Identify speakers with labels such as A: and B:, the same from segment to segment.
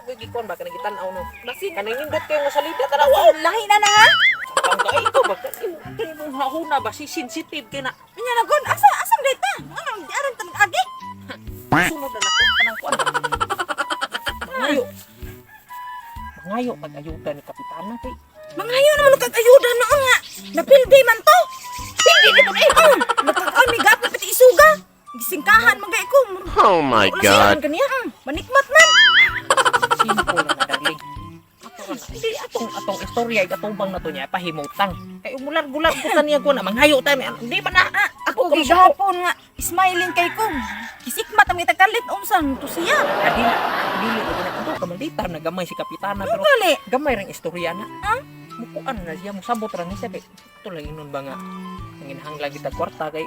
A: ko gikon ba kanang gitan-aw no. Basin kanang nindot kayo nga salida tanaw.
B: Lahi na na ha.
A: Ang kay ikaw ba kay mo huna ba si sensitive kay na.
B: Nya na gon asam data. Ano di aron tan agi.
A: Sunod na nako kanang kuan. Mangayo. Mangayo pag ayuda ni kapitana kay.
B: Mangayo naman kag ayuda noon nga. Napildi man to. Pildi dito eh. Nakakaon mi gapo pati isuga. Gisingkahan magay ko.
C: Oh my God.
B: Kaniya. Manikmat man.
A: Simple na darling. Hindi atong istorya igatubang na to niya pahimutang. Kay umular-gular ko taniya ko na manghayo ta hindi man na
B: Ako gihapon nga smiling kay ko. Kisikmat ang itakalit unsan to siya.
A: Dili ko na ito kamaldita na gamay si kapitana pero
B: Gali.
A: gamay rang istorya na. Mukuan na siya musabot ra ni siya kay ito lang inon ba nga nanginhanglang kita kwarta kay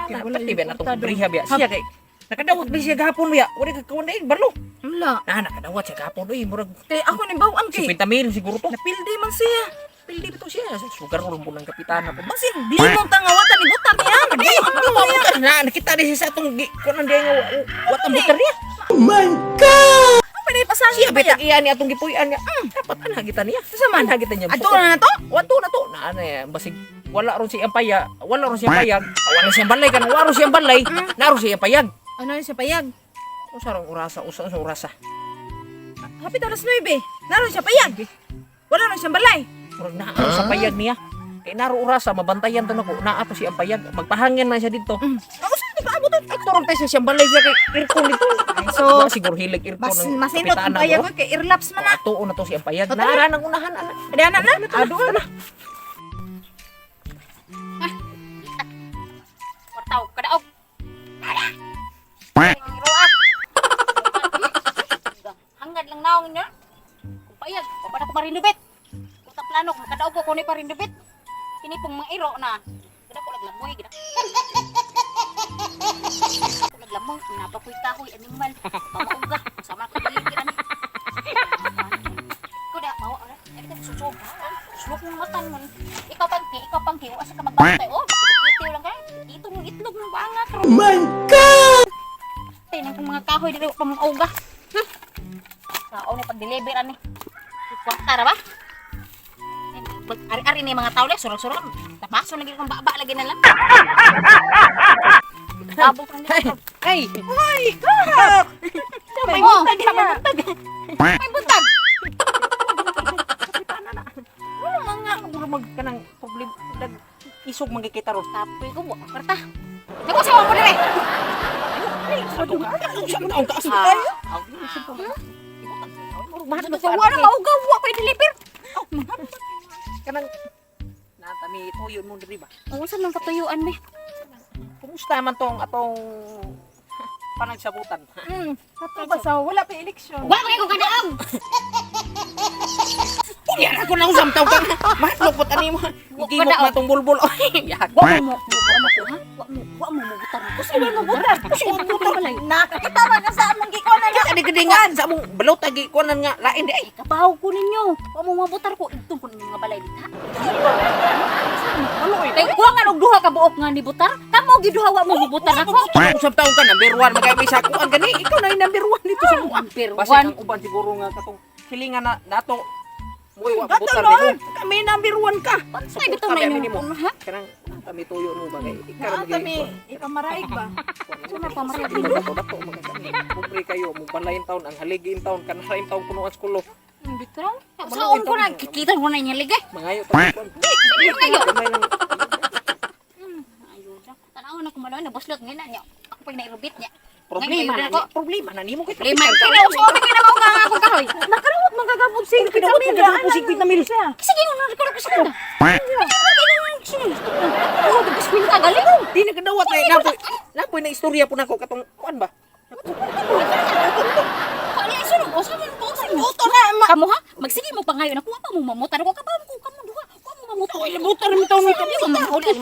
A: pati ba natong rehab ya siya kay nakadawat ba siya gahapon ya wala ka kawan daig barlo.
B: Wala.
A: Nakadawat siya gahapon oy murag
B: Kay ako ni bawang kay.
A: 50,000 siguro to.
B: Napildi man siya.
A: Pildi to siya sugar ulo mo ng kapitana po.
B: Basin limong tangawatan ni butan niya.
A: Butar na nakita din siya sa atong kunan dia nga watang butar niya.
B: Pwede pasahin
A: Siya
B: ba ya?
A: betag iya ni atong gipuy-an niya. Dapat ana kita niya.
B: Sa man
A: Ana kita niya.
B: Ato na to?
A: Wato na to. Na ano yan, basig wala ron siyang payag, wala ron siyang payag, wala siyang balay kan, wala ron siyang balay, naron siya payag.
B: Ano siya payag?
A: Usa rong urasa, usa sa urasa.
B: Hapit alas 9. Naroon siya payag. Wala na siyang balay.
A: Murag naa sa payag niya. Kay naro urasa mabantayan to nako, naa to siyang payag. Magpahangin na siya dito.
B: Ako sa di paabot.
A: Ito ron tayo siyang balay siya kay aircon dito.
B: So,
A: Wala siguro hilig aircon ng
B: Masindot ang payag ko kay earlaps man na.
A: Tuo na to siyang payag.
B: Totoo.
A: Naara nang unahan ana.
B: Ada anak na? Ado na.
D: Portaw, kadaog. Hangad lang naong niya. Kung payag, o pa na ko parindubit. Kung sa plano, kung kadaog ko ni parindubit. Kini pong mga iro na. Gida ko naglamoy, gida. Ko naglamoy, napakoy kahoy, animal. Pamauga, sama ko diligiran. Ko da, mawa, ay ka susog. Sulok ng matan man. Ikaw pangki, asa ka magbantay. Oh, bakit lang ka? Ito ng itlog ng banga. Tinang kong mga kahoy dito pa mga uga. Sao ni pag-deliver ani. Kwarta ra ba? Ari-ari ni mga tao le surang-surang. Tapaso lagi kong baba lagi na lang. Tabog kan dito.
A: Hey,
B: May buntag na.
D: May buntag.
A: mga mag kanang problem dag isog magkikita ron.
D: Tapoy ko buka kwarta. Naku sa mo dire. Mahal ko wala mauga wa ko i-deliver.
A: Kanang natami tuyo mo diri ba?
D: Unsa man katuyuan me?
A: Kumusta man tong atong panagsabutan?
B: Kato ba sa wala pa eleksyon?
D: Wa ko kadaog.
A: Yan ako na usam taw ka. Matlok po tani mo. Gimok na tong bulbul. Yak.
D: Wa mo ako ha? Wa mo butar.
B: Kasi mo butan. Kasi mo butan. Nakakita man ka sa among gikunan nga.
A: Adi gede nga sa mong balot agi kunan nga lain di ay.
D: Kabaw ko ninyo. Wa mo mabutar ko itong kun mga balay dita. Kay kuha nga og duha ka buok nga ni butar. Kamo giduha wa mo butar ako.
A: Usam taw ka number 1 magay may sa kuan gani. Ikaw na yung number 1 dito sa buwan.
D: Number
A: Basta
D: one.
A: ang uban siguro nga katong hilingan na nato. Moy wa
B: Kato
A: butar
B: no.
A: nimo. Kami number 1 ka.
D: Ay bitaw na inyo. Ha?
A: Kanang kami tuyo mo bagay. Ikaw
B: Kami ipamaraig ba?
D: Sino pa mari?
A: Dato magagani. Kumpre kayo mo balayin taon ang haligin taon kanarain taon kuno at skulo.
D: Bitaw. Saon ko na kikita ko na inya ligay.
A: Mangayo ta kon.
D: Mangayo.
A: Gamay lang.
D: Ayuda. Tanaw na kumalaw na buslot ngina niya. Ako pa nairubit niya.
A: Problema
D: Ngayon,
A: na problema na nimo kay
D: Lima. Kaya uso ko kina mo nga ako kahoy.
B: Nakarawat magagabog sing
A: pinawat mo gid po sigwit na mil.
D: Sige mo na ko ko sa kanta. Oh, bispin ka gali.
A: Di na kadawat na napoy na istorya po nako katong kuan ba.
D: Kali sunog usa man ko sa moto na. Kamu ha? Magsige mo pangayo na kuha pa mo mamutan ko kabaw ko kamo duha. Kuha mo mamutan.
A: Butar mi taw mi
D: Kamo mamutan.